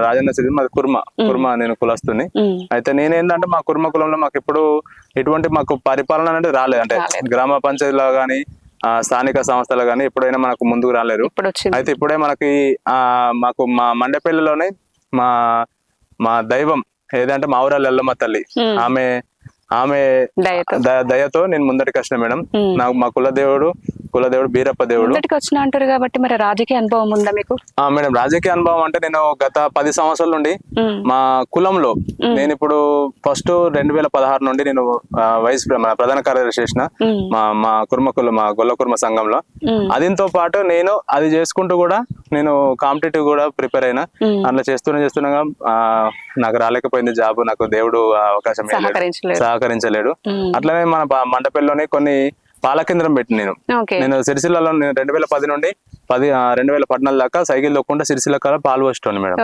రాజన్న సిరి మాది కుర్మ నేను కులస్తుని. అయితే నేనేంటంటే మా కుర్మ కులంలో మాకు ఇప్పుడు ఎటువంటి మాకు పరిపాలన అనేది రాలేదు. అంటే గ్రామ పంచాయతీలో గానీ స్థానిక సంస్థలు గానీ ఎప్పుడైనా మనకు ముందుకు రాలేరు. అయితే ఇప్పుడే మనకి మాకు మా మండపల్లిలోనే మా దైవం ఏదంటే మా ఊరాల ఎల్లమ్మ తల్లి ఆమె దయతో నేను ముందటికి వచ్చిన మేడం. నాకు మా కులదేవుడు బీరప్ప దేవుడు వచ్చిన అంటారు కాబట్టి మరి రాజకీయ అనుభవం ఉందా మీకు? మేడం రాజకీయ అనుభవం అంటే నేను గత 10 సంవత్సరాల నుండి మా కులంలో నేను ఇప్పుడు ఫస్ట్ 2016 నుండి నేను ప్రధాన కార్యదర్శి చేసిన మా గొల్ల కుర్మ సంఘంలో. అదితో పాటు నేను అది చేసుకుంటూ కూడా నేను కాంపిటేటివ్ కూడా ప్రిపేర్ అయినా. అట్లా చేస్తున్నా నాకు రాలేకపోయింది జాబ్. నాకు దేవుడు అవకాశం సహకరించలేడు. అట్లనే మన మండపల్లిలోనే కొన్ని పాలకేంద్రం పెట్టి నేను సిరిసిల్లలో 2010 నుండి 2014 దాకా సైకిల్ తొక్కుంటా సిరిసిల్ల కాల పాలు పోస్తాను మేడం.